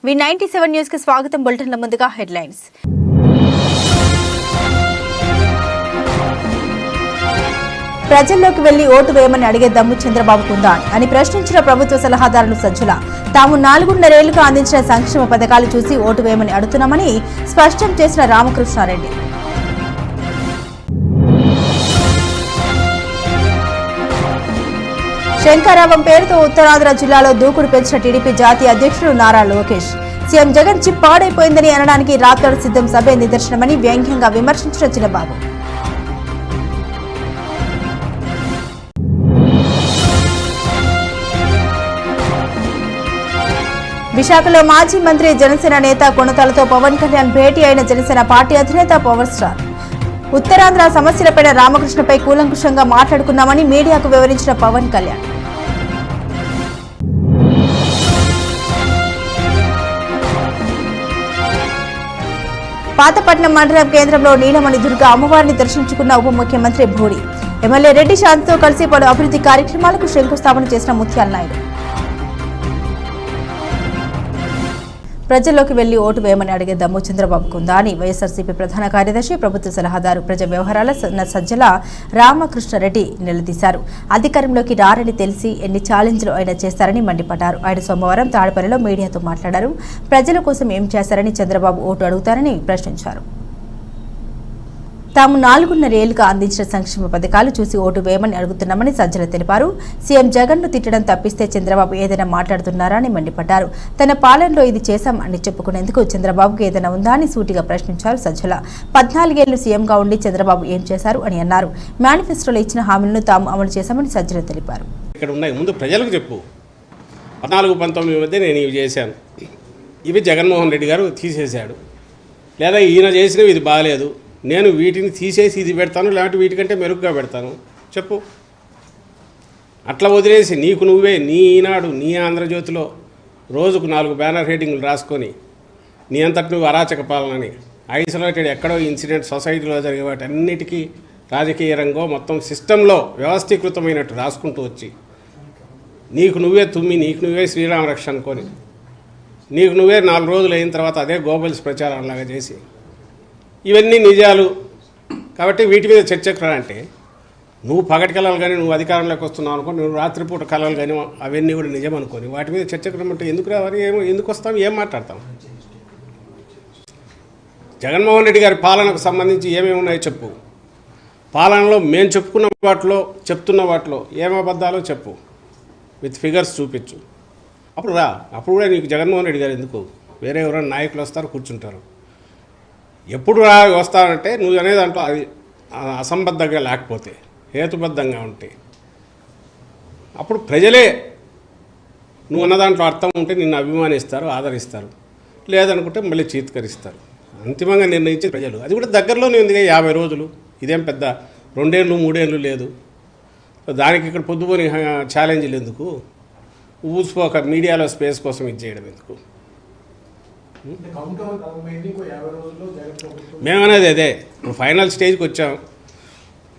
V97 news కి స్వాగతం. బులెటిన్ల ముందుగా హెడ్లైన్స్. ప్రజల్లోకి వెళ్లి ఓటు వేయమని అడిగే దమ్ము చంద్రబాబుకు ఉందా అని ప్రశ్నించిన ప్రభుత్వ సలహాదారులు సజ్జల. తాము 4.5 ఏళ్లుగా అందించిన సంక్షేమ పథకాలు చూసి ఓటు వేయమని అడుగుతున్నామని స్పష్టం చేసిన రామకృష్ణారెడ్డి. శంకరావం పేరుతో ఉత్తరాంధ్ర జిల్లాలో దూకుడు పెంచిన టీడీపీ జాతీయ అధ్యక్షుడు నారా లోకేష్. సీఎం జగన్ చిప్ పాడైపోయిందని అనడానికి రాత్రి సిద్ధం సభే నిదర్శనమని వ్యంగ్యంగా విమర్శించిన చిన్నబాబు. విశాఖలో మాజీ మంత్రి జనసేన నేత కొనతాలతో పవన్ కళ్యాణ్ భేటీ అయిన జనసేన పార్టీ అధినేత పవర్ స్టార్. ఉత్తరాంధ్ర సమస్యలపై రామకృష్ణపై కూలంకుషంగా మాట్లాడుకున్నామని మీడియాకు వివరించిన పవన్ కళ్యాణ్. పాతపట్నం మండలం కేంద్రంలో నీలమణి దుర్గ అమ్మవారిని దర్శించుకున్న ఉప ముఖ్యమంత్రి భూడి. ఎమ్మెల్యే రెడ్డి శాంతితో కలిసి పలు అభివృద్ధి కార్యక్రమాలకు శంకుస్థాపన చేసిన ముత్యాల నాయుడు. ప్రజల్లోకి వెళ్లి ఓటు వేయమని అడిగే దమ్ము చంద్రబాబుకు ఉందా అని వైఎస్ఆర్సీపీ ప్రధాన కార్యదర్శి, ప్రభుత్వ సలహాదారు, ప్రజా వ్యవహారాల సజ్జల రామకృష్ణారెడ్డి నిలదీశారు. అధికారంలోకి రారని తెలిసి ఎన్ని ఛాలెంజ్లు ఆయన చేస్తారని మండిపడ్డారు. ఆయన సోమవారం తాడపల్లిలో మీడియాతో మాట్లాడారు. ప్రజల కోసం ఏం చేశారని చంద్రబాబు ఓటు అడుగుతారని ప్రశ్నించారు. తాము 4.5 ఏళ్లుగా అందించిన సంక్షేమ పథకాలు చూసి ఓటు వేయమని అడుగుతున్నామని సజ్జల తెలిపారు. సీఎం జగన్ ను తిట్టడం తప్పిస్తే చంద్రబాబు ఏదైనా మాట్లాడుతున్నారా అని మండిపడ్డారు. తన పాలనలో ఇది చేశాం అని చెప్పుకునేందుకు చంద్రబాబుకు ఏదైనా ఉందా అని సూటిగా ప్రశ్నించారు సజ్జల. 14 ఏళ్లు సీఎంగా ఉండి చంద్రబాబు ఏం చేశారు అని అన్నారు. మేనిఫెస్టోలో ఇచ్చిన హామీలను తాము అమలు చేశామని సజ్జల తెలిపారు. ఇక్కడ ఉన్నాయి, ముందు ప్రజలకు చెప్పు. 14-19 మధ్య నేను ఇవి చేశాను, ఇవి జగన్మోహన్ రెడ్డి గారు తీసేశాడు, లేదా ఈయన చేసినవి ఇది బాగాలేదు, నేను వీటిని తీసేసి ఇది పెడతాను, లేకపోతే వీటికంటే మెరుగ్గా పెడతాను చెప్పు. అట్లా వదిలేసి నీకు నువ్వే నీ ఈనాడు, నీ ఆంధ్రజ్యోతిలో రోజుకు 4 బ్యానర్ హెడ్డింగ్లు రాసుకొని నీ అంతటి నువ్వు అరాచక పాలనని, ఐసోలేటెడ్ ఎక్కడో ఇన్సిడెంట్ సొసైటీలో జరిగే వాటి అన్నిటికీ రాజకీయ రంగం మొత్తం సిస్టంలో వ్యవస్థీకృతమైనట్టు రాసుకుంటూ వచ్చి నీకు నువ్వే తుమ్మి, నీకు నువ్వే శ్రీరామ రక్ష అనుకొని, నీకు నువ్వే 4 రోజులు అయిన తర్వాత అదే గోబల్స్ ప్రచారంలాగా చేసి ఇవన్నీ నిజాలు కాబట్టి వీటి మీద చర్చకు రా అంటే, నువ్వు పగటి కళలు కానీ నువ్వు అధికారంలోకి వస్తున్నావు అనుకో, నువ్వు రాత్రిపూట కళలు కానీ అవన్నీ కూడా నిజం అనుకొని వాటి మీద చర్చకు రమ్మంటే ఎందుకు రావాలి, ఎందుకు వస్తాం, ఏం మాట్లాడతాం? జగన్మోహన్ రెడ్డి గారి పాలనకు సంబంధించి ఏమేమి ఉన్నాయో చెప్పు. పాలనలో మేము చెప్పుకున్న వాటిలో, చెప్తున్న వాటిలో ఏం అబద్ధాలో చెప్పు, విత్ ఫిగర్స్ చూపించు. అప్పుడు రా. అప్పుడు కూడా నీకు జగన్మోహన్ రెడ్డి గారు ఎందుకు, వేరే ఎవరైనా నాయకులు వస్తారు, కూర్చుంటారు. ఎప్పుడు వస్తానంటే నువ్వు అనే దాంట్లో అది అసంబద్ధంగా లేకపోతే, హేతుబద్ధంగా ఉంటే అప్పుడు ప్రజలే నువ్వు అన్న దాంట్లో అర్థం ఉంటే నిన్ను అభిమానిస్తారు, ఆదరిస్తారు. లేదనుకుంటే మళ్ళీ చీత్కరిస్తారు. అంతిమంగా నిర్ణయించే ప్రజలు. అది కూడా దగ్గరలోనే ఉంది, 50 రోజులు. ఇదేం పెద్ద 2 ఏళ్ళు 3 ఏళ్ళు లేదు. దానికి ఇక్కడ పొద్దుపోని ఛాలెంజ్లు ఎందుకు, ఊసిపోక మీడియాలో స్పేస్ కోసం ఇది చేయడం ఎందుకు? మేమనేది అదే. ఇప్పుడు ఫైనల్ స్టేజ్కి వచ్చాం.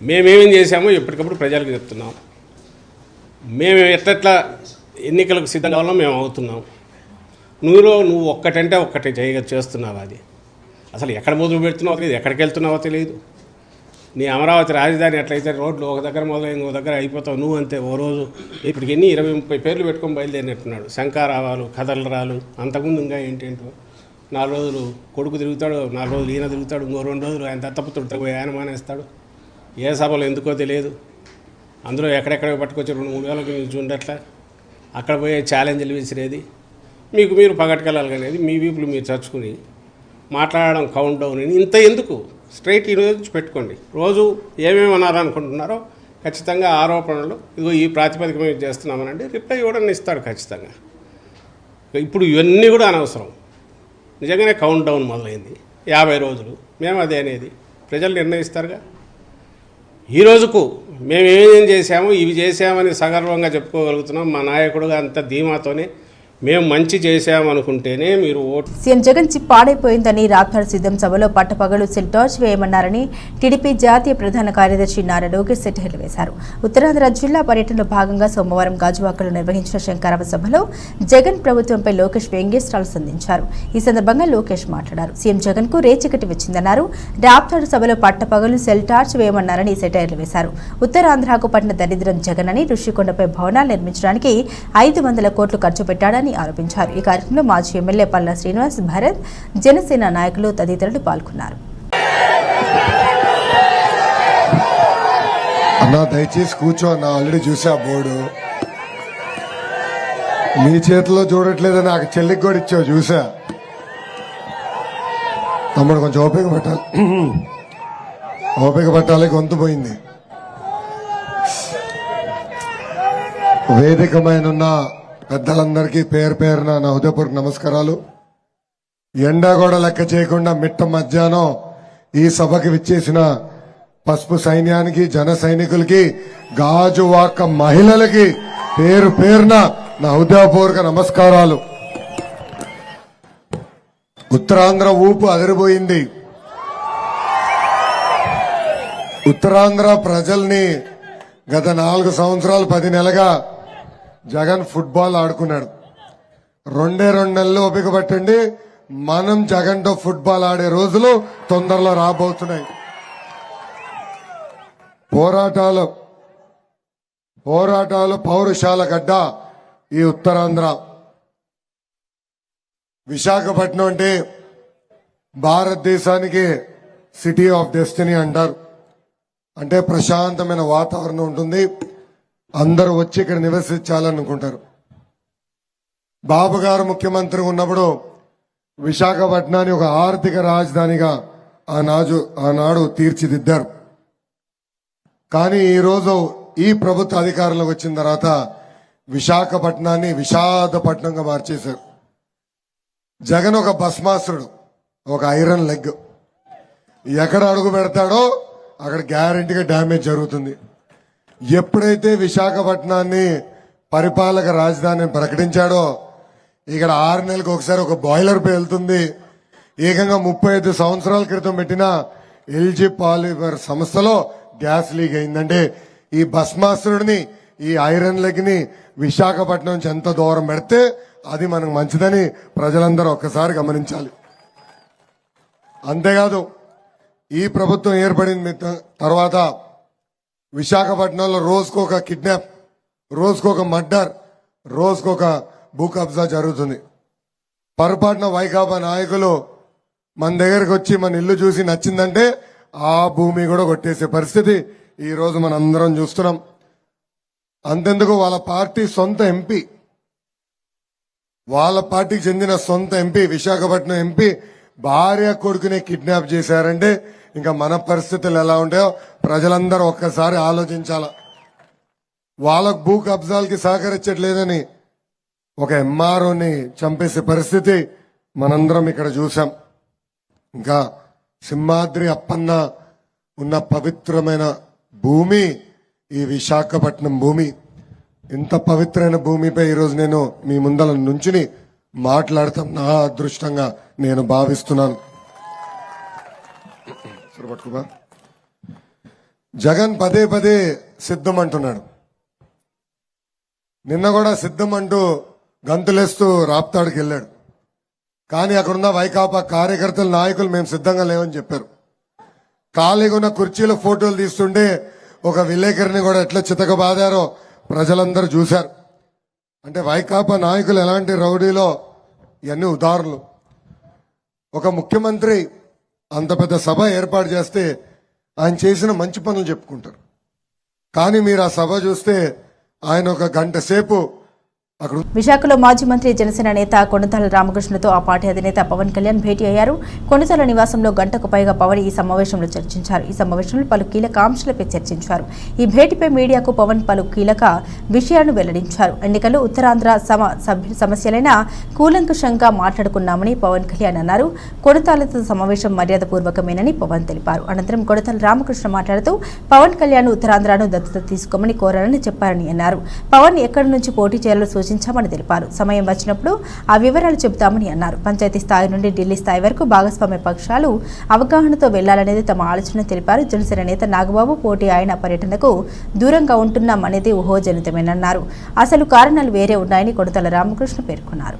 మేమేమేం చేశామో ఎప్పటికప్పుడు ప్రజలకు చెప్తున్నాం. మేము ఎట్లా ఎన్నికలకు సిద్ధంగా ఉన్నాం, మేము అవుతున్నాం. నువ్వు ఒక్కటంటే ఒక్కటే చేస్తున్నావు. అది అసలు ఎక్కడ మొదలు పెడుతున్నావో తెలియదు, ఎక్కడికి వెళ్తున్నావో తెలియదు. నీ అమరావతి రాజధాని ఎట్లయితే రోడ్లు ఒక దగ్గర మొదలు ఇంకో దగ్గర అయిపోతావు. నువ్వు అంతే. ఓ రోజు ఇప్పటికి ఎన్ని 20-30 పేర్లు పెట్టుకొని బయలుదేరినట్టున్నాడు. శంకారావాలు, కథలరాలు, అంతకుముందు ఇంకా ఏంటేంటో. 4 రోజులు కొడుకు తిరుగుతాడు, 4 రోజులు ఈయన తిరుగుతాడు, ఇంకో 2 రోజులు ఆయన దత్తపుత్రుడు పోయి ఆయన మానేస్తాడు. ఏ సభలో ఎందుకో తెలియదు. అందులో ఎక్కడెక్కడ పట్టుకొచ్చి 2-3 వేలకు నిల్చుండట్లా. అక్కడ పోయే ఛాలెంజ్లు విసిరేది. మీకు మీరు పగటికెళ్ళాలి అనేది మీ వీపులు మీరు చచ్చుకుని మాట్లాడడం కౌంట్ డౌన్ అని ఇంత ఎందుకు? స్ట్రైట్ ఈ రోజు పెట్టుకోండి. రోజు ఏమేమి అనాలనుకుంటున్నారో ఖచ్చితంగా ఆరోపణలు ఇదిగో ఈ ప్రాతిపదిక మేము చేస్తున్నామనండి రిప్లై ఇవ్వడం ఇస్తాడు ఖచ్చితంగా. ఇప్పుడు ఇవన్నీ కూడా అనవసరం. నిజంగానే కౌంట్ డౌన్ మొదలైంది. 50 రోజులు. మేము అదే అనేది ప్రజలు నిర్ణయిస్తారుగా. ఈ రోజుకు మేమేం చేశాము, ఇవి చేశామని సగర్వంగా చెప్పుకోగలుగుతున్నాం. మా నాయకుడుగా అంత ధీమాతోనే మేము మంచి చేశామనుకుంటేనే మీరు ఓటు. సీఎం జగన్ చిప్ పాడైపోయిందని రాప్తాడు సిద్ధం సభలో పట్టపగలు సెల్ టార్చ్ వేయమన్నారని టీడీపీ జాతీయ ప్రధాన కార్యదర్శి నారా లోకేష్ సెట్టిహెళ్లు వేశారు. ఉత్తరాంధ్ర జిల్లా పర్యటనలో భాగంగా సోమవారం గాజువాకలో నిర్వహించిన శంకరావ సభలో జగన్ ప్రభుత్వంపై లోకేష్ వ్యంగ్యాస్త్రాలు సంధించారు. ఈ సందర్భంగా లోకేష్ మాట్లాడారు. సీఎం జగన్ కు రేచకటి వచ్చిందన్నారు. రాప్తాడు సభలో పట్టపగలు సెల్ టార్చ్ వేయమన్నారని సెటైర్లు వేశారు. ఉత్తరాంధ్రకు పట్టిన దరిద్రం జగన్ అని ఋషికొండపై భవనాలు నిర్మించడానికి 500 కోట్లు ఖర్చు పెట్టాడని ఆరోపించారు. ఈ కార్యక్రమంలో మాజీ ఎమ్మెల్యే పల్లా శ్రీనివాస్, భరత్, జనసేన నాయకులు తదితరులు పాల్గొన్నారు. అన్నా దయచేసి కూర్చో అన్న, ఆల్రెడీ చూసా బోర్డు. మీ చేతిలో చూడట్లేదని నాకు చెల్లికి కూడా ఇచ్చావు చూసా. తమ్ముడు కొంచెం ఓపిక పట్టాలి, గొంతు పోయింది. వేదికమైన పెద్దలందరికీ పేరు పేరున నా హృదయపూర్వక నమస్కారాలు. ఎండా కూడా లెక్క చేయకుండా మిట్ట మధ్యాహ్నం ఈ సభకి విచ్చేసిన పసుపు సైన్యానికి, జన సైనికులకి, గాజువాక మహిళలకి పేరు పేరున నా హృదయపూర్వక నమస్కారాలు. ఉత్తరాంధ్ర ఊపు అదిరిపోయింది. ఉత్తరాంధ్ర ప్రజల్ని గత 4 సంవత్సరాలు 10 నెలలుగా జగన్ ఫుట్బాల్ ఆడుకున్నాడు. 2 నెలలు ఓపిక పట్టండి, మనం జగన్తో ఫుట్బాల్ ఆడే రోజులు తొందరలో రాబోతున్నాయి. పోరాటాలు పౌరుషాల గడ్డ ఈ ఉత్తరాంధ్ర. విశాఖపట్నం అంటే భారతదేశానికి సిటీ ఆఫ్ డెస్టినీ అంటారు. అంటే ప్రశాంతమైన వాతావరణం ఉంటుంది, అందరూ వచ్చి ఇక్కడ నివసించాలనుకుంటారు. బాబు గారు ముఖ్యమంత్రి ఉన్నప్పుడు విశాఖపట్నాన్ని ఒక ఆర్థిక రాజధానిగా ఆనాడు తీర్చిదిద్దారు. కానీ ఈరోజు ఈ ప్రభుత్వ అధికారంలోకి వచ్చిన తర్వాత విశాఖపట్నాన్ని విషాదపట్నంగా మార్చేశారు. జగన్ ఒక భస్మాసురుడు, ఒక ఐరన్ లెగ్. ఎక్కడ అడుగు పెడతాడో అక్కడ గ్యారంటీగా డ్యామేజ్ జరుగుతుంది. ఎప్పుడైతే విశాఖపట్నాన్ని పరిపాలక రాజధానిని ప్రకటించాడో ఇక్కడ 6 నెలలకు ఒకసారి ఒక బాయిలర్ పేలుతుంది. ఏకంగా 35 సంవత్సరాల క్రితం పెట్టిన ఎల్జీ పాలిమర్ సంస్థలో గ్యాస్ లీక్ అయిందంటే ఈ భస్మాసురుడిని, ఈ ఐరన్ లెగ్ ని విశాఖపట్నం నుంచి ఎంత దూరం పెడితే అది మనకు మంచిదని ప్రజలందరూ ఒక్కసారి గమనించాలి. అంతేకాదు ఈ ప్రభుత్వం ఏర్పడిన తర్వాత విశాఖపట్నంలో రోజుకొక కిడ్నాప్, రోజుకొక మర్డర్, రోజుకొక భూ కబ్జా జరుగుతుంది. పొరపాటున వైకాపా నాయకులు మన దగ్గరకు వచ్చి మన ఇల్లు చూసి నచ్చిందంటే ఆ భూమి కూడా కొట్టేసే పరిస్థితి ఈ రోజు మనందరం చూస్తున్నాం. అంతెందుకు వాళ్ళ పార్టీ సొంత ఎంపీ, వాళ్ళ పార్టీకి చెందిన సొంత ఎంపీ, విశాఖపట్నం ఎంపీ భార్య కొడుకునే కిడ్నాప్ చేశారంటే ఇంకా మన పరిస్థితులు ఎలా ఉంటాయో ప్రజలందరూ ఒక్కసారి ఆలోచించాల. వాళ్ళకు భూ కబ్జాలకి సహకరించట్లేదని ఒక ఎంఆర్ఓని చంపేసే పరిస్థితి మనందరం ఇక్కడ చూసాం. ఇంకా సింహాద్రి అప్పన్న ఉన్న పవిత్రమైన భూమి ఈ విశాఖపట్నం భూమి. ఇంత పవిత్రమైన భూమిపై ఈరోజు నేను మీ ముందల నుంచుని మాట్లాడతాం నా అదృష్టంగా నేను భావిస్తున్నాను. జగన్ పదే సిద్ధం అంటున్నాడు. నిన్న కూడా సిద్ధం అంటూ గంతులేస్తూ రాప్తాడుకి వెళ్ళాడు. కానీ అక్కడున్న వైకాపా కార్యకర్తల నాయకులు మేము సిద్ధంగా లేవని చెప్పారు. ఖాళీగా ఉన్న కుర్చీలో ఫోటోలు తీస్తుంటే ఒక విలేకరిని కూడా ఎట్లా చితకబాదారో ప్రజలందరూ చూశారు. అంటే వైకాపా నాయకులు ఎలాంటి రౌడీలో ఇవన్నీ ఉదాహరణలు. ఒక ముఖ్యమంత్రి అంత పెద్ద సభ ఏర్పాటు చేస్తే ఆయన చేసిన మంచి పనులు చెప్పుకుంటారు. కానీ మీరు ఆ సభ చూస్తే ఆయన ఒక గంట సేపు విశాఖలో మాజీ మంత్రి జనసేన నేత కొణిదెల రామకృష్ణతో ఆ పార్టీ అధినేత పవన్ కళ్యాణ్ భేటీ అయ్యారు. కొణిదెల నివాసంలో గంటకు పైగా పవన్ ఈ సమావేశంలో చర్చించారు. ఈ సమావేశంలో పలు కీలక అంశాలపై చర్చించారు. ఈ భేటీపై మీడియాకు పవన్ పలు కీలక విషయాలను వెల్లడించారు. ఎన్నికలు ఉత్తరాంధ్ర సమస్యలైన కూలంకషంగా మాట్లాడుకున్నామని పవన్ కళ్యాణ్ అన్నారు. కొణిదెలతో సమావేశం మర్యాదపూర్వకమేనని పవన్ తెలిపారు. అనంతరం కొణిదెల రామకృష్ణ మాట్లాడుతూ పవన్ కళ్యాణ్ ఉత్తరాంధ్రను దత్తత తీసుకోమని కోరారని చెప్పారని అన్నారు. పవన్ ఎక్కడి నుంచి పోటీ చేయాలో సూచించారు. చర్చించామని తెలిపారు. సమయం వచ్చినప్పుడు ఆ వివరాలు చెబుతామని అన్నారు. పంచాయతీ స్థాయి నుండి ఢిల్లీ స్థాయి వరకు భాగస్వామ్య పక్షాలు అవగాహనతో వెళ్లాలనేది తమ ఆలోచన తెలిపారు. జనసేన నేత నాగబాబు పోటీ ఆయన పర్యటనకు దూరంగా ఉంటున్నాం అనేది ఊహోజనితమేనన్నారు. అసలు కారణాలు వేరే ఉన్నాయని కొడతల రామకృష్ణ పేర్కొన్నారు.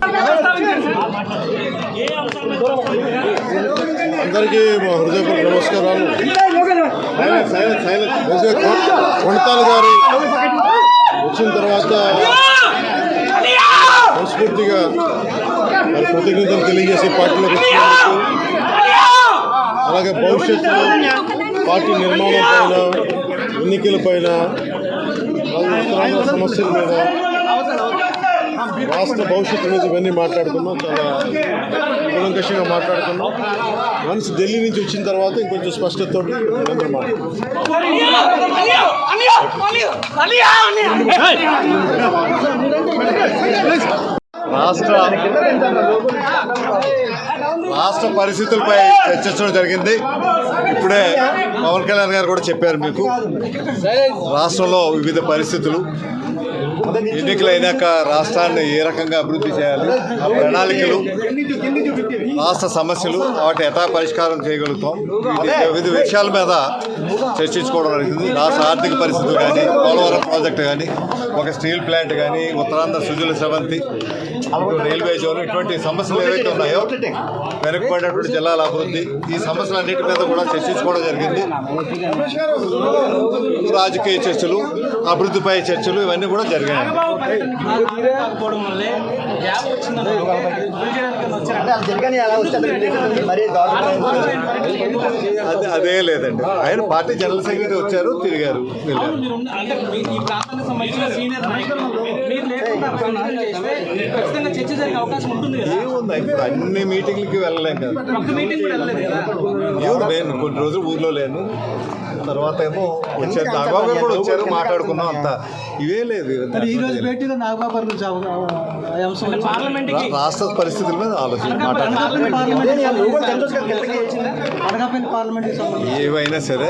అందరికీ మా హృదయపూర్వక నమస్కారాలు. కొణతాల గారు వచ్చిన తర్వాత మనస్ఫూర్తిగా కృతజ్ఞతలు తెలియజేసే పార్టీలోకి వచ్చినందుకు, అలాగే భవిష్యత్తులో పార్టీ నిర్మాణం పైన, ఎన్నికల పైన, ఉత్తరాంధ్ర సమస్యల మీద, రాష్ట్ర భవిష్యత్తు మీద ఇవన్నీ మాట్లాడుకున్నాం. చాలా కూలంకషంగా మాట్లాడుకున్నాం. వన్స్ ఢిల్లీ నుంచి వచ్చిన తర్వాత ఇంకొంచెం స్పష్టతతో అందరూ రాష్ట్ర పరిస్థితులపై చర్చించడం జరిగింది. ఇప్పుడే పవన్ కళ్యాణ్ గారు కూడా చెప్పారు మీకు. రాష్ట్రంలో వివిధ పరిస్థితులు, ఎన్నికలు అయినాక రాష్ట్రాన్ని ఏ రకంగా అభివృద్ధి చేయాలి, ఆ ప్రణాళికలు, రాష్ట్ర సమస్యలు, వాటి ఎటా పరిష్కారం చేయగలుగుతాం, వివిధ విషయాల మీద చర్చించుకోవడం జరిగింది. రాష్ట్ర ఆర్థిక పరిస్థితులు కానీ, పోలవరం ప్రాజెక్టు కానీ, ఒక స్టీల్ ప్లాంట్ కానీ, ఉత్తరాంధ్ర సుజల స్రవంతి, రైల్వే జోన్, ఇటువంటి సమస్యలు ఏవైతే ఉన్నాయో, వెనుకబడినటువంటి జిల్లాల అభివృద్ధి, ఈ సమస్యలన్నిటి మీద కూడా చర్చించుకోవడం జరిగింది. రాజకీయ చర్చలు, అభివృద్ధిపై చర్చలు, ఇవన్నీ కూడా జరిగాయి. అదే లేదండి, ఆయన పార్టీ జనరల్ సెక్రటరీ వచ్చారు, తిరిగారు, వెళ్ళారు. ఏముంది, ఇప్పుడు అన్ని మీటింగ్లకి వెళ్ళలేం కదా. నేను కొన్ని రోజులు ఊర్లో లేను, తర్వాత ఏమో వచ్చారు, నాగబాబు గారు కూడా వచ్చారు, మాట్లాడుకున్నాం. అంతా ఇవే లేదు. రాష్ట్ర పరిస్థితుల మీద ఆలోచన ఏవైనా సరే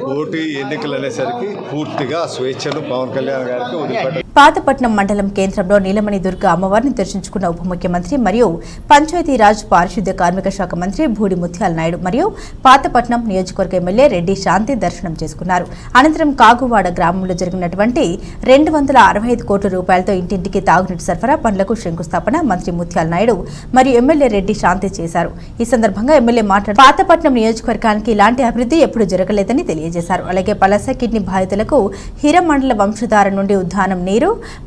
పోటీ ఎన్నికలు అనేసరికి పూర్తిగా స్వేచ్ఛను పవన్ కళ్యాణ్ గారికి వదిలిపెట్టారు. పాతపట్నం మండలం కేంద్రంలో నీలమణి దుర్గ అమ్మవారిని దర్శించుకున్న ఉప ముఖ్యమంత్రి మరియు పంచాయతీరాజ్ పారిశుద్ధ్య కార్మిక శాఖ మంత్రి భూడి ముత్యాల నాయుడు మరియు పాతపట్నం నియోజకవర్గ ఎమ్మెల్యే రెడ్డి శాంతి దర్శనం చేసుకున్నారు. అనంతరం కాగువాడ గ్రామంలో జరిగినటువంటి 265 కోట్ల రూపాయలతో ఇంటింటికి తాగునీటి సరఫరా పనులకు శంకుస్థాపన మంత్రి ముత్యాల నాయుడు మరియు ఎమ్మెల్యే రెడ్డి శాంతి చేశారు. ఈ సందర్భంగా ఎమ్మెల్యే మాట్లాడుతూ పాతపట్నం నియోజకవర్గానికి ఇలాంటి అభివృద్ధి ఎప్పుడు జరగలేదని తెలియజేశారు. అలాగే పలాస కిడ్నీ బాధితులకు హిరమండల వంశధార నుండి ఉద్దానం నీరు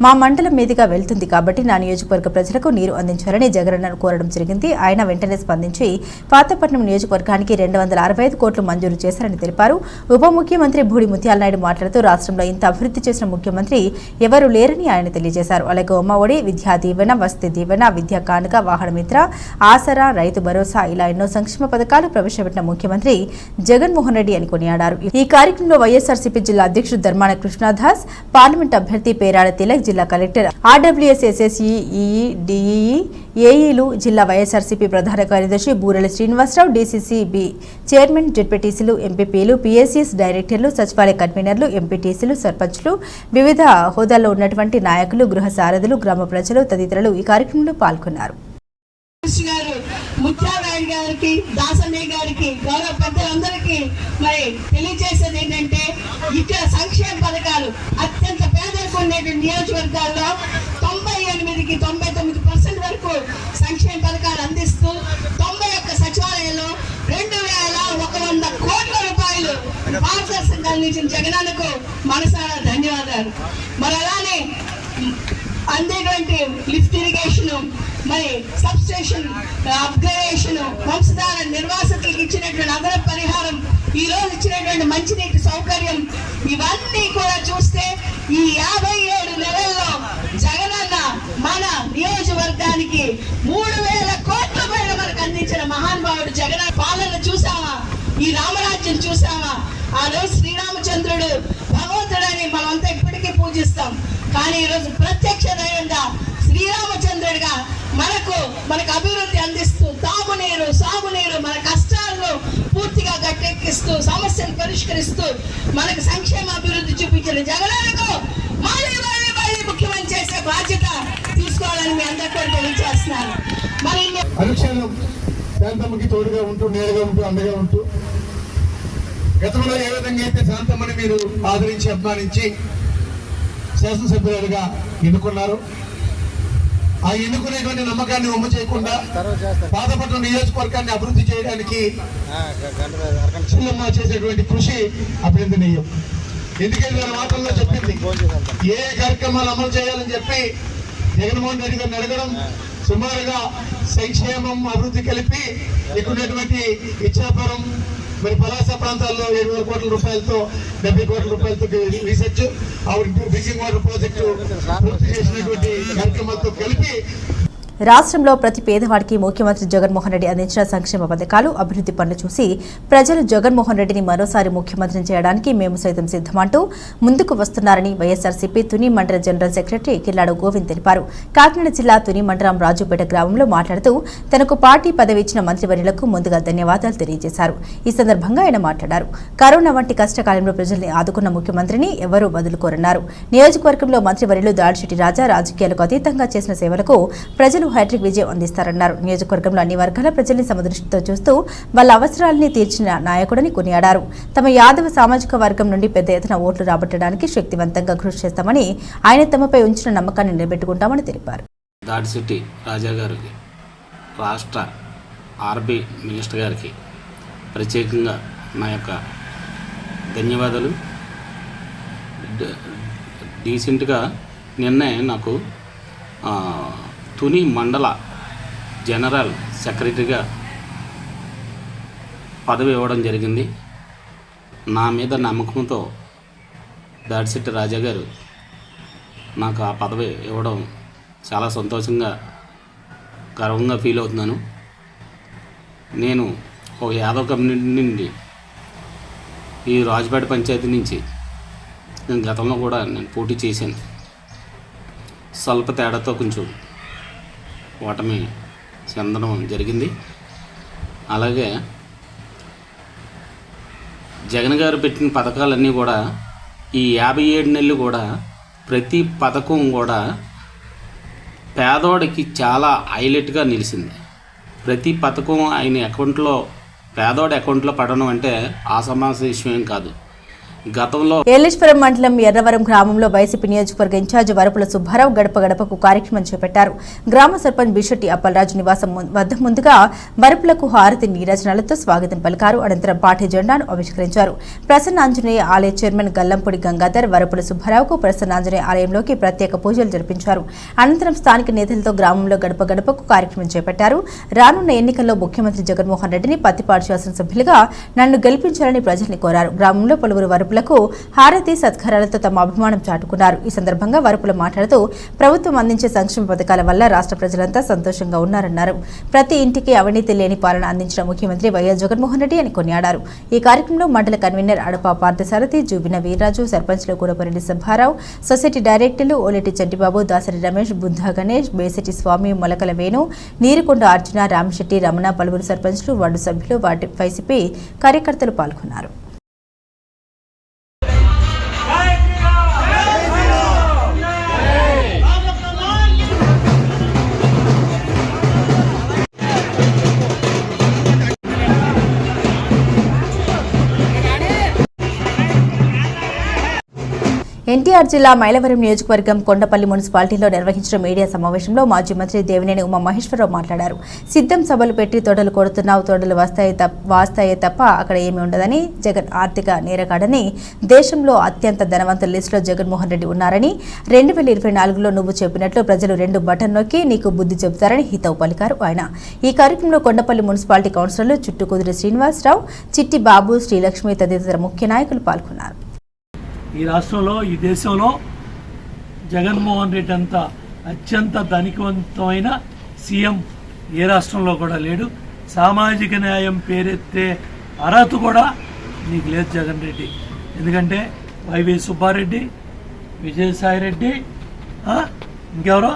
మా మండలం మీదుగా వెళ్తుంది కాబట్టి నా నియోజకవర్గ ప్రజలకు నీరు అందించాలని జగనన్నను కోరడం జరిగింది. ఆయన వెంటనే స్పందించి పాతపట్నం నియోజకవర్గానికి 265 కోట్లు మంజూరు చేశారని తెలిపారు. ఉప ముఖ్యమంత్రి భూడి ముత్యాల నాయుడు మాట్లాడుతూ రాష్ట్రంలో ఇంత అభివృద్ధి చేసిన ముఖ్యమంత్రి ఎవరూ లేరని ఆయన తెలియజేశారు. అలాగే ఉమ్మఒడి, విద్యా దీవెన, వసతి దీవెన, విద్యా కానుక, వాహన మిత్ర, ఆసరా, రైతు భరోసా ఇలా ఎన్నో సంక్షేమ పథకాలు ప్రవేశపెట్టిన ముఖ్యమంత్రి జగన్మోహన్ రెడ్డి అని కొనియాడారు. ఈ కార్యక్రమంలో వైఎస్ఆర్సీపీ జిల్లా అధ్యక్షుడు ధర్మాన కృష్ణదాస్, పార్లమెంట్ అభ్యర్థి పేరాడ తిలక్, జిల్లా కలెక్టర్ ఆర్డబ్ల్యూఎస్, ఎస్ఎస్ఈ, డిఈఈ, ఏఈలు, జిల్లా వైఎస్ఆర్సీపీ ప్రధాన కార్యదర్శి బూరెల శ్రీనివాసరావు, డీసీసీబీ చైర్మన్, జెడ్పీటీసీలు, ఎంపీపీలు, పీఎస్సీఎస్ డైరెక్టర్లు, సచివాలయ కన్వీనర్లు, ఎంపీటీసీలు, సర్పంచ్లు, వివిధ హోదాల్లో ఉన్నటువంటి నాయకులు, గృహ సారథులు, గ్రామ ప్రజలు తదితరులు ఈ కార్యక్రమంలో పాల్గొన్నారు. ముత్యాలరాయుడు గారికి, దాసన్నయ్య గారికి, గౌరవ పెద్దలందరికీ మరి తెలియజేసేది ఏంటంటే, ఇక్కడ సంక్షేమ పథకాలు అత్యంత పేదలకు ఉండేటువంటి నియోజకవర్గాల్లో 98కి 99% వరకు సంక్షేమ పథకాలు అందిస్తూ 91 సచివాలయంలో 2100 కోట్ల రూపాయలు పారదర్శకంగా అందించిన జగనన్నకు మనసారా ధన్యవాదాలు. మరి అలానే అందేటువంటి లిఫ్ట్ ఇరిగేషన్, మరి సబ్ స్టేషన్ అప్గ్రేడేషన్, వంశధార నిర్వాసితులకు ఇచ్చినటువంటి అదన పరిహారం, ఈ రోజు ఇచ్చినటువంటి మంచినీటి సౌకర్యం, ఇవన్నీ కూడా చూస్తే ఈ 57 నెలల్లో జగనన్న మన నియోజకవర్గానికి 3000 కోట్ల పైన మనకు అందించిన మహానుభావుడు జగన్. పాలన చూసామా, ఈ రామరాజ్యం చూసామా? ఆ రోజు శ్రీరామచంద్రుడు భగవంతుడని మనమంతా ఇప్పటికీ పూజిస్తాం. కానీ ఈరోజు ప్రత్యక్ష దైవంగా శ్రీరామచంద్రుడిగా మనకు అభివృద్ధి అందిస్తూ, తాగునీరు, సాగునీరు, మన కష్టాలను పూర్తిగా గట్టెక్కిస్తూ, సమస్యలు పరిష్కరిస్తూ మనకు సంక్షేమ అభివృద్ధి చూపించిన జగనన్నకు మళ్ళీ ముఖ్యమంత్రి చేసే బాధ్యత తీసుకోవాలని మీ అందరికీ తెలియజేస్తున్నాను. మరి అనుక్షణం శాంతమ్మకి తోడుగా ఉంటూ నేరుగా ఉంటూ అండగా ఉంటూ గతంలో ఏ విధంగా అయితే శాంతమ్మని మీరు ఆదరించి అభిమానించి శాసనసభ్యులుగా ఎన్నుకున్నారు, ఆ ఎన్నుకునేటువంటి నమ్మకాన్ని ఒమ్ము చేయకుండా పాతపట్నం నియోజకవర్గాన్ని అభివృద్ధి చేయడానికి చిన్నమ్మ చేసేటువంటి కృషి అభినందనీయం. ఎందుకంటే వారి మాటల్లో చెప్పింది ఏ కార్యక్రమాలు అమలు చేయాలని చెప్పి జగన్మోహన్ రెడ్డి గారిని అడగడం, సుమారుగా సంక్షేమం అభివృద్ధి కలిపి ఇక్కడ ఇచ్చాపురం మరి పలాస ప్రాంతాల్లో 7,000 కోట్ల రూపాయలతో 70 కోట్ల రూపాయలతో రీసెర్చ్ డ్రింకింగ్ వాటర్ ప్రాజెక్టు పూర్తి చేసినటువంటి కార్యక్రమాలతో కలిపి రాష్ట్రంలో ప్రతి పేదవాడికి ముఖ్యమంత్రి జగన్మోహన్ రెడ్డి అందించిన సంక్షేమ పథకాలు, అభివృద్ధి పనులు చూసి ప్రజలు జగన్మోహన్ రెడ్డిని మరోసారి ముఖ్యమంత్రిని చేయడానికి మేము సైతం సిద్ధమంటూ ముందుకు వస్తున్నారని వైఎస్ఆర్సీపీ తుని మండల జనరల్ సెక్రటరీ కిల్లాడు గోవింద్ తెలిపారు. కాకినాడ జిల్లా తుని మండలం రాజుపేట గ్రామంలో మాట్లాడుతూ తనకు పార్టీ పదవి ఇచ్చిన మంత్రివర్యులకు ముందుగా ధన్యవాదాలు తెలియజేశారు. ఈ సందర్భంగా ఆయన మాట్లాడారు. కరోనా వంటి కష్టకాలంలో ప్రజల్ని ఆదుకున్న ముఖ్యమంత్రిని ఎవరూ వదులుకోరన్నారు. నియోజకవర్గంలో మంత్రివర్యులు దాడిశెట్టి రాజా రాజకీయాలకు అతీతంగా చేసిన సేవలకు ప్రజలు హ్యాట్రిక్ విజయం అందిస్తారన్నారు. నియోజకవర్గంలో అన్ని వర్గాల ప్రజల్ని సమదృష్టితో చూస్తూ వాళ్ళ అవసరాలని తీర్చిన నాయకుడని కొనియాడారు. తమ యాదవ సామాజిక వర్గం నుండి పెద్ద ఎత్తున ఓట్లు రాబట్టడానికి శక్తివంతంగా కృషి చేస్తామని, ఆయన తమపై ఉంచిన నమ్మకాన్ని నిలబెట్టుకుంటామని తెలిపారు. దాడిశెట్టి రాజా గారికి, రాష్ట్ర ఆర్బీ మినిస్టర్ గారికి ప్రత్యేకంగా నా యొక్క ధన్యవాదాలు. డీసెంట్గా నిన్నే నాకు తుని మండల జనరల్ సెక్రటరీగా పదవి ఇవ్వడం జరిగింది. నా మీద నమ్మకంతో దాడిశెట్టి రాజా గారు నాకు ఆ పదవి ఇవ్వడం చాలా సంతోషంగా, గర్వంగా ఫీల్ అవుతున్నాను. నేను ఒక యాదవ్ కమ్యూనిటీ నుండి ఈ రాజుపేట పంచాయతీ నుంచి నేను గతంలో కూడా నేను పోటీ చేశాను. స్వల్ప తేడాతో కొంచెం ఓటమి చెందడం జరిగింది. అలాగే జగన్ గారు పెట్టిన పథకాలన్నీ కూడా ఈ 57 నెలలు కూడా ప్రతి పథకం కూడా పేదోడికి చాలా హైలైట్గా నిలిచింది. ప్రతి పథకం ఆయన అకౌంట్లో, పేదోడి అకౌంట్లో పడడం అంటే అసమాన విషయం కాదు. గతంలో ఏలేశ్వరం మండలం ఎర్రవరం గ్రామంలో వైసీపీ నియోజకవర్గ ఇన్ఛార్జ్ వరపుల సుబ్బారావు గడప గడపకు కార్యక్రమం చేపట్టారు. గ్రామ సర్పంచ్ బిషెట్టి అప్పలరాజు నివాసం వద్ద ముందుగా వరపులకు హారతి నీరాజనాలతో స్వాగతం పలికారు. అనంతరం పార్టీ జెండాను ఆవిష్కరించారు. ప్రసన్న ఆంజనేయ ఆలయ చైర్మన్ గల్లంపూడి గంగాధర్ వరపుల సుబ్బారావుకు ప్రసన్న ఆంజనేయ ఆలయంలోకి ప్రత్యేక పూజలు జరిపించారు. అనంతరం స్థానిక నేతలతో గ్రామంలో గడప గడపకు కార్యక్రమం చేపట్టారు. రానున్న ఎన్నికల్లో ముఖ్యమంత్రి జగన్మోహన్ రెడ్డిని పత్తిపాడు శాసనసభ్యులుగా నన్ను గెలిపించాలని ప్రజల్ని కోరారు. గ్రామంలో పలువురు వరపులకు హారతి సత్కారాలతో తమ అభిమానం చాటుకున్నారు. ఈ సందర్భంగా వరపుల మాట్లాడుతూ ప్రభుత్వం అందించే సంక్షేమ పథకాల వల్ల రాష్ట్ర ప్రజలంతా సంతోషంగా ఉన్నారన్నారు. ప్రతి ఇంటికి అవినీతి లేని పాలన అందించిన ముఖ్యమంత్రి వైఎస్ జగన్మోహన్ రెడ్డి అని కొనియాడారు. ఈ కార్యక్రమంలో మండల కన్వీనర్ అడప పార్థసారథి, జూబిన వీర్రాజు, సర్పంచ్లు కూడపరెడ్డి సుబ్బారావు, సొసైటీ డైరెక్టర్లు ఓలెటి చంటిబాబు, దాసరి రమేష్, బుద్ధా గణేష్, బేసెటి స్వామి, మొలకల వేణు, నీరుకొండ అర్జున, రామశెట్టి, రమణ, పలువురు సర్పంచ్లు, వార్డు సభ్యులు, వార్డు వైసీపీ కార్యకర్తలు పాల్గొన్నారు. ఎన్టీఆర్ జిల్లా మైలవరం నియోజకవర్గం కొండపల్లి మున్సిపాలిటీలో నిర్వహించిన మీడియా సమావేశంలో మాజీ మంత్రి దేవినేని ఉమామహేశ్వరరావు మాట్లాడారు. సిద్ధం సభలు పెట్టి తొడలు కొడుతున్నావు, తొడలు వాస్తాయే తప్ప అక్కడ ఏమీ ఉండదని, జగన్ ఆర్థిక నేరగాడని, దేశంలో అత్యంత ధనవంతుల లిస్టులో జగన్మోహన్ రెడ్డి ఉన్నారని, 2024లో నువ్వు చెప్పినట్లు ప్రజలు 2 బటన్ నొక్కి నీకు బుద్ధి చెబుతారని హితవు పలికారు ఆయన. ఈ కార్యక్రమంలో కొండపల్లి మున్సిపాలిటీ కౌన్సిలర్లు చుట్టుకుదిరి శ్రీనివాసరావు, చిట్టి బాబు, శ్రీలక్ష్మి తదితర ముఖ్య నాయకులు పాల్గొన్నారు. ఈ రాష్ట్రంలో, ఈ దేశంలో జగన్మోహన్ రెడ్డి అంత అత్యంత ధనికవంతమైన సీఎం ఏ రాష్ట్రంలో కూడా లేడు. సామాజిక న్యాయం పేరెత్తే అర్హత కూడా నీకు లేదు జగన్ రెడ్డి. ఎందుకంటే వైవి సుబ్బారెడ్డి, విజయసాయిరెడ్డి, ఇంకెవరో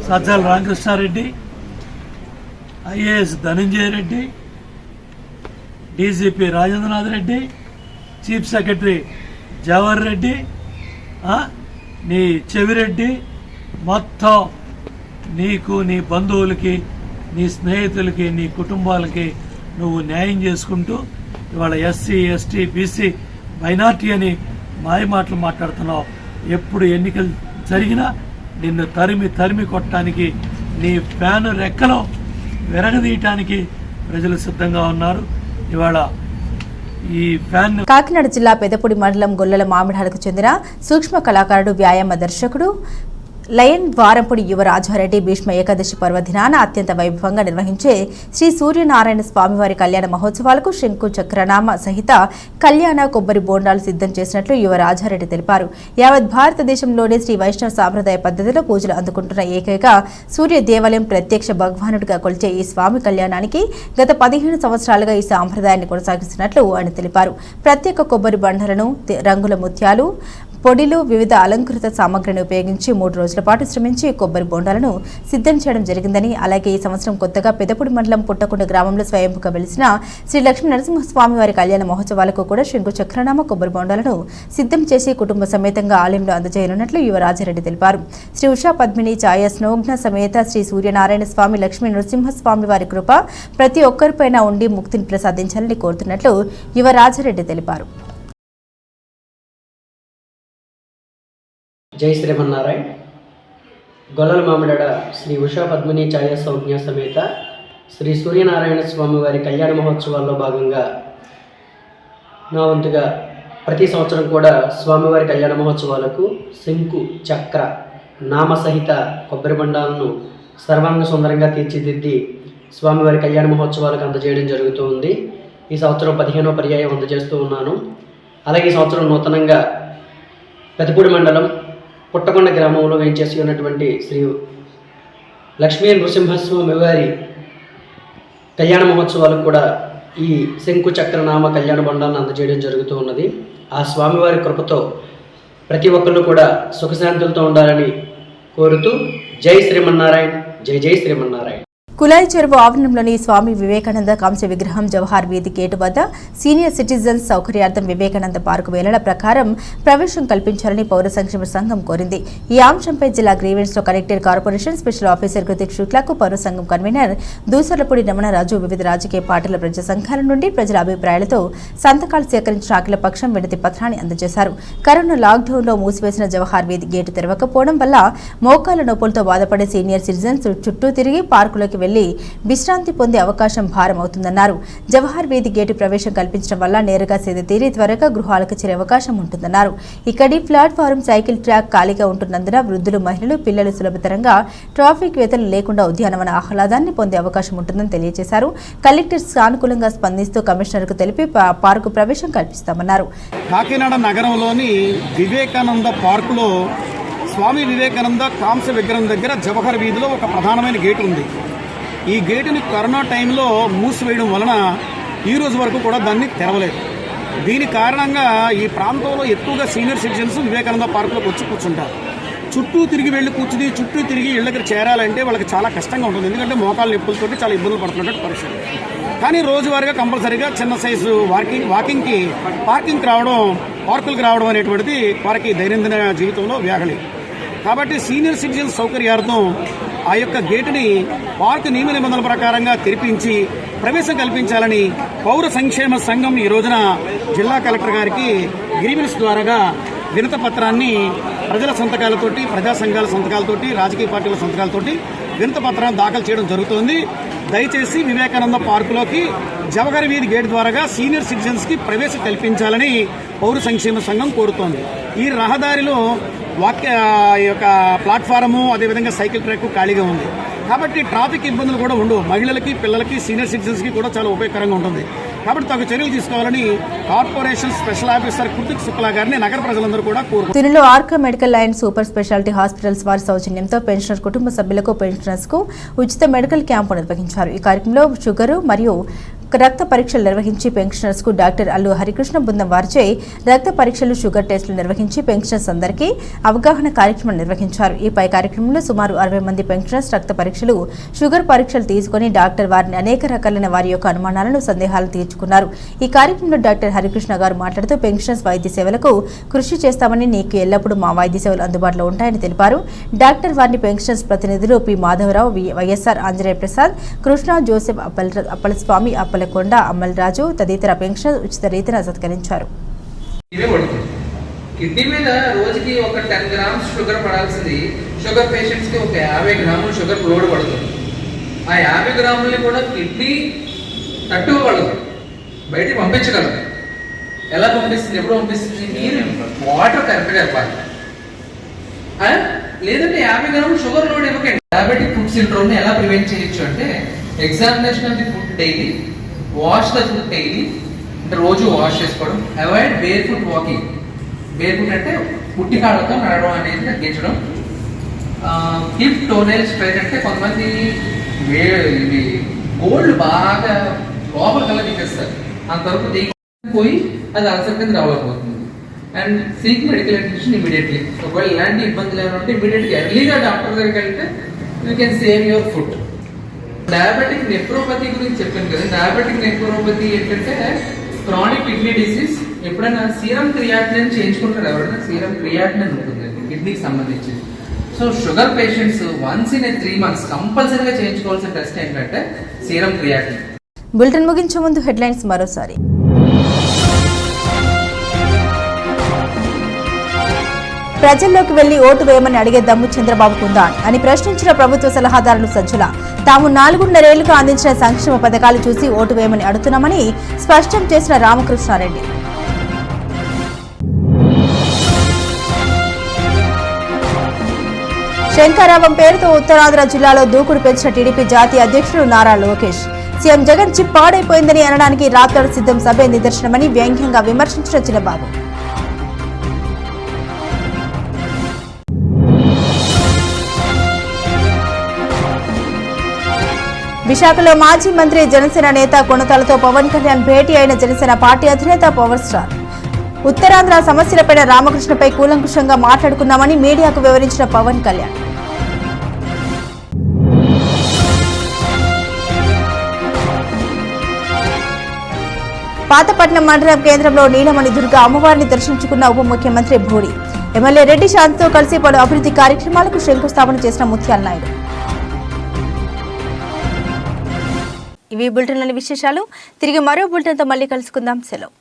Sajjala Ramakrishna Reddy, IAS Dhananjaya Reddy, DGP Rajendranath Reddy, chief secretary Jawahar Reddy, నీ చెవిరెడ్డి మొత్తం నీకు, నీ బంధువులకి, నీ స్నేహితులకి, నీ కుటుంబాలకి నువ్వు న్యాయం చేసుకుంటూ ఇవాళ ఎస్సీ, ఎస్టీ, బీసీ, మైనార్టీ అని మాయమాటలు మాట్లాడుతున్నావు. ఎప్పుడు ఎన్నికలు జరిగినా నిన్ను తరిమి కొట్టడానికి, నీ ఫ్యాను రెక్కలో విరగదీయటానికి ప్రజలు సిద్ధంగా ఉన్నారు. ఇవాళ ఈ ఫ్యాన్ కాకినాడ జిల్లా పెదపూడి మండలం గొల్లల మామిడాలకు చెందిన సూక్ష్మ కళాకారుడు, వ్యాయామ దర్శకుడు లయన్ వారంపుడి యువ రాజారెడ్డి భీష్మ ఏకాదశి పర్వదినాన అత్యంత వైభవంగా నిర్వహించే శ్రీ సూర్యనారాయణ స్వామివారి కళ్యాణ మహోత్సవాలకు శంకు చక్రనామ సహిత కళ్యాణ కొబ్బరి బోండాలు సిద్ధం చేసినట్లు యువ రాజారెడ్డి తెలిపారు. యావత్ భారతదేశంలోనే శ్రీ వైష్ణవ సాంప్రదాయ పద్ధతిలో పూజలు అందుకుంటున్న ఏకైక సూర్య దేవాలయం ప్రత్యక్ష భగవానుడిగా కొలిచే ఈ స్వామి కళ్యాణానికి గత 15 సంవత్సరాలుగా ఈ సాంప్రదాయాన్ని కొనసాగిస్తున్నట్లు ఆయన తెలిపారు. ప్రత్యేక కొబ్బరి బండలను, రంగుల ముత్యాలు, పొడిలు, వివిధ అలంకృత సామగ్రిని ఉపయోగించి 3 రోజుల పాటు శ్రమించి కొబ్బరి బొండాలను సిద్ధం చేయడం జరిగిందని, అలాగే ఈ సంవత్సరం కొత్తగా పెదపూడి మండలం పుట్టకొండ గ్రామంలో స్వయంభుగా వెలిసిన శ్రీ లక్ష్మీ నరసింహస్వామి వారి కళ్యాణ మహోత్సవాలకు కూడా శంకు చక్రనామ కొబ్బరి బొండాలను సిద్ధం చేసి కుటుంబ సమేతంగా ఆలయంలో అందజేయనున్నట్లు యువ రాజారెడ్డి తెలిపారు. శ్రీ ఉషా పద్మిని ఛాయ స్నోఘ్న సమేత శ్రీ సూర్యనారాయణ స్వామి లక్ష్మీ నరసింహస్వామి వారి కృప ప్రతి ఒక్కరిపైన ఉండి ముక్తిని ప్రసాదించాలని కోరుతున్నట్లు యువ రాజారెడ్డి తెలిపారు. జై శ్రీమన్నారాయణ. గొల్లల మామిడాడ శ్రీ ఉషా పద్మిని ఛాయ సంజ్ఞ సమేత శ్రీ సూర్యనారాయణ స్వామి వారి కళ్యాణ మహోత్సవాల్లో భాగంగా నా వంతుగా ప్రతి సంవత్సరం కూడా స్వామివారి కళ్యాణ మహోత్సవాలకు శంకు చక్ర నామసహిత కొబ్బరి బండాలను సర్వాంగ సుందరంగా తీర్చిదిద్ది స్వామివారి కళ్యాణ మహోత్సవాలకు అందజేయడం జరుగుతూ ఉంది. ఈ సంవత్సరం 15వ పర్యాయం అందజేస్తూ ఉన్నాను. అలాగే ఈ సంవత్సరం నూతనంగా పెదపూడి మండలం పుట్టకొండ గ్రామంలో వేంచేసి ఉన్నటువంటి శ్రీ లక్ష్మీ నృసింహస్వామి వారి కళ్యాణ మహోత్సవాలకు కూడా ఈ శంకు చక్రనామ కళ్యాణ బండాలను అందజేయడం జరుగుతూ ఉన్నది. ఆ స్వామివారి కృపతో ప్రతి ఒక్కళ్ళు కూడా సుఖశాంతులతో ఉండాలని కోరుతూ జై శ్రీమన్నారాయణ, జై జై శ్రీమన్నారాయణ. కులాయి చెరువు ఆవరణంలోని స్వామి వివేకానంద కాంస్య విగ్రహం జవహర్ వీధి గేటు వద్ద సీనియర్ సిటిజన్స్ సౌకర్యార్థం వివేకానంద పార్కు వేళల ప్రకారం ప్రవేశం కల్పించాలని పౌర సంక్షేమ సంఘం కోరింది. ఈ అంశంపై జిల్లా గ్రీవెన్స్ లో collector, corporation special officer Krithik శుక్లాకు పౌర సంఘం కన్వీనర్ దూసర్లపూడి రమణరాజు వివిధ రాజకీయ పార్టీల ప్రజా సంఘాల నుండి ప్రజల అభిప్రాయాలతో సంతకాలు సేకరించిన అఖిల పక్షం వినతి పత్రాన్ని అందజేశారు. కరోనా లాక్డౌన్ లో మూసివేసిన జవహర్ వీధి గేటు తెరవకపోవడం వల్ల మోకాల నొప్పులతో బాధపడే సీనియర్ సిటిజన్స్ చుట్టూ తిరిగి పార్కులోకి వెళ్లి విశ్రాంతి పొందే అవకాశం భారం అవుతుందన్నారు. జవహర్ వీధి గేటు ప్రవేశం కల్పించడం వల్ల నేరుగా సేద తీరి త్వరగా గృహాలకు చేరే అవకాశం ఉంటుందన్నారు. ఇక్కడి ప్లాట్ఫారం, సైకిల్ ట్రాక్ ఖాళీగా ఉంటున్నందున వృద్ధులు, మహిళలు, పిల్లలు సులభతరంగా ట్రాఫిక్ వేతలు లేకుండా ఉద్యానవన ఆహ్లాదాన్ని పొందే అవకాశం ఉంటుందని తెలియజేశారు. కలెక్టర్ సానుకూలంగా స్పందిస్తూ కమిషనర్కు తెలిపి పార్కు ప్రవేశం కల్పిస్తామన్నారు. కాకినాడ నగరంలోని వివేకానంద పార్కులో స్వామి వివేకానంద కాంస్య విగ్రహం దగ్గర జవహర్ వీధిలో ఒక ప్రధానమైన గేటు ఉంది. ఈ గేటుని కరోనా టైంలో మూసివేయడం వలన ఈ రోజు వరకు కూడా దాన్ని తెరవలేదు. దీని కారణంగా ఈ ప్రాంతంలో ఎక్కువగా సీనియర్ సిటిజన్స్ వివేకానంద పార్కులోకి వచ్చి కూర్చుంటారు. చుట్టూ తిరిగి వెళ్ళి కూర్చుని చుట్టూ తిరిగి ఇళ్ళ దగ్గర చేరాలంటే వాళ్ళకి చాలా కష్టంగా ఉంటుంది. ఎందుకంటే మోకాళ్ళ నొప్పులతోటి చాలా ఇబ్బందులు పడుతున్నట్టు పరిస్థితి. కానీ రోజువారీగా కంపల్సరీగా చిన్న సైజు వాకింగ్కి పార్కులకు రావడం అనేటువంటిది వారికి దైనందిన జీవితంలో వ్యాగలి. కాబట్టి సీనియర్ సిటిజన్స్ సౌకర్యార్థం ఆ యొక్క గేటుని పార్కు నియమ నిబంధనల ప్రకారంగా తెరిపించి ప్రవేశం కల్పించాలని పౌర సంక్షేమ సంఘం ఈ రోజున జిల్లా కలెక్టర్ గారికి గ్రీవెన్స్ ద్వారాగా వినత పత్రాన్ని ప్రజల సంతకాలతోటి, ప్రజా సంఘాల సంతకాలతోటి, రాజకీయ పార్టీల సంతకాలతోటి వినత పత్రాన్ని దాఖలు చేయడం జరుగుతోంది. దయచేసి వివేకానంద పార్కులోకి జవహర్ వీధి గేట్ ద్వారాగా సీనియర్ సిటిజన్స్కి ప్రవేశం కల్పించాలని పౌర సంక్షేమ సంఘం కోరుతోంది. ఈ రహదారిలో యొక్క ప్లాట్ఫారము, అదేవిధంగా సైకిల్ ట్రాక్ ఖాళీగా ఉంది. కాబట్టి ట్రాఫిక్ ఇబ్బందులు కూడా ఉండవు. మహిళలకి, పిల్లలకి, సీనియర్ సిటిజన్స్కి కూడా చాలా ఉపయోగకరంగా ఉంటుంది. కాబట్టి తగు చర్యలు తీసుకోవాలని corporation special officer Krithik Shukla గారిని నగర ప్రజలందరూ కూడా కోరుకుంటున్నారు. తిరులో Arka medical and super speciality hospitals వారి సౌజన్యంతో పెన్షనర్ కుటుంబ సభ్యులకు, పెన్షనర్స్ కు ఉచిత మెడికల్ క్యాంపు నిర్వహించారు. ఈ కార్యక్రమంలో షుగరు మరియు రక్త పరీక్షలు నిర్వహించి పెన్షనర్స్ కు డాక్టర్ అల్లు హరికృష్ణ బృందం వారిచే రక్త పరీక్షలు, షుగర్ టెస్టులు నిర్వహించి పెన్షనర్స్ అందరికీ అవగాహన కార్యక్రమం నిర్వహించారు. ఈ పై కార్యక్రమంలో సుమారు 60 మంది పెన్షనర్స్ రక్త పరీక్షలు, షుగర్ పరీక్షలు తీసుకుని డాక్టర్ వారిని అనేక రకాలైన వారి యొక్క అనుమానాలను, సందేహాలు తీర్చుకున్నారు. ఈ కార్యక్రమంలో డాక్టర్ హరికృష్ణ గారు మాట్లాడుతూ పెన్షనర్స్ వైద్య సేవలకు కృషి చేస్తామని, నీకు ఎల్లప్పుడూ మా వైద్య సేవలు అందుబాటులో ఉంటాయని తెలిపారు. డాక్టర్ వారిని పెన్షనర్స్ ప్రతినిధులు పి మాధవరావు, వైఎస్ఆర్ ఆంజనేయ ప్రసాద్, కృష్ణ, జోసెఫ్, అప్పలస్వామి, అప్పలకొండ, అమ్మలరాజు తదితర పెన్షన్ ఉచిత రీతిన సత్కరించారు. కిడ్నీ మీద రోజుకి ఒక 10 గ్రామ్స్ షుగర్ పడాల్సింది షుగర్ పేషెంట్స్కి ఒక 50 గ్రాములు షుగర్ లోడ్ పడుతుంది. ఆ 50 గ్రాములని కూడా కిడ్నీ తట్టుకోగలదు, బయటికి పంపించగలదు. ఎలా పంపిస్తుంది, ఎప్పుడు పంపిస్తుంది? మీరు వాటర్ కరెక్ట్గా ఇవ్వాలి. లేదంటే 50 గ్రాములు షుగర్ లోడ్ ఇవ్వకండి. డయాబెటిక్ ఫుడ్ సిండ్రోమ్ని ఎలా ప్రివెంట్ చేయొచ్చు అంటే examination of the food daily, wash the food daily, అంటే రోజు వాష్ చేసుకోవడం, avoid bear foot walking. Bear foot అంటే పుట్టి కాళ్ళతో నడవడం అనేది తగ్గించడం. కీప్ టోనైల్ స్ట్రైట్, అంటే కొంతమంది ఇవి గోల్డ్ బాగా లోపల కల్లా తీసేస్తారు, అంతవరకు పోయి అది అల్సర్ కింద డెవలప్ అవుతుంది. And seek medical attention immediately. ఒకవేళ ఇలాంటి ఇబ్బందులు ఏమైనా ఉంటే ఇమీడియట్గా ఎర్లీగా డాక్టర్ దగ్గరికి వెళ్తే you can save your food. Diabetic nephropathy గురించి చెప్పాను కదా. డయాబెటిక్ నెఫ్రోపతి ఏంటంటే క్రానిక్ కిడ్నీ డిసీజ్. ఎప్పుడైనా సీరం క్రియాటినిన్ చేయించుకుంటారు ఎవరైనా? సీరం క్రియాటినిన్ ఉంటుందండి కిడ్నీకి సంబంధించి. So sugar patients once in 3 months కంపల్సరీగా చేయించుకోవాల్సిన టెస్ట్ ఏంటంటే సీరం క్రియాటినిన్. బులెటిన్ ముగించే ముందు హెడ్లైన్స్ మరోసారి. ప్రజల్లోకి వెళ్లి ఓటు వేయమని అడిగే దమ్ము చంద్రబాబుకుందా అని ప్రశ్నించిన ప్రభుత్వ సలహాదారులు సజ్జల. తాము 4.5 ఏళ్లుగా అందించిన సంక్షేమ పథకాలు చూసి ఓటు వేయమని అడుగుతున్నామని స్పష్టం చేసిన రామకృష్ణారెడ్డి. శంకరావం పేరుతో ఉత్తరాంధ్ర జిల్లాలో దూకుడు పెంచిన టీడీపీ జాతీయ అధ్యక్షుడు నారా లోకేష్. సీఎం జగన్ చిప్ పాడైపోయిందని అనడానికి రాప్తాడు సిద్ధం సభే నిదర్శనమని వ్యంగ్యంగా విమర్శించిన చిన్నబాబు. విశాఖలో మాజీ మంత్రి, జనసేన నేత కొనతాలతో పవన్ కళ్యాణ్ భేటీ అయిన జనసేన పార్టీ అధినేత పవర్ స్టార్. ఉత్తరాంధ్ర సమస్యలపై రామకృష్ణపై కూలంకుషంగా మాట్లాడుకున్నామని మీడియాకు వివరించిన పవన్ కళ్యాణ్. పాతపట్నం మండలం కేంద్రంలో నీలమణి దుర్గ అమ్మవారిని దర్శించుకున్న ఉప ముఖ్యమంత్రి భూడి. ఎమ్మెల్యే రెడ్డి శాంతితో కలిసి పలు అభివృద్ధి కార్యక్రమాలకు శంకుస్థాపన చేసిన ముత్యాల నాయుడు. ఇవి బులెటిన్లోని విశేషాలు. తిరిగి మరో బులెటిన్తో మళ్ళీ కలుసుకుందాం. సెలవు.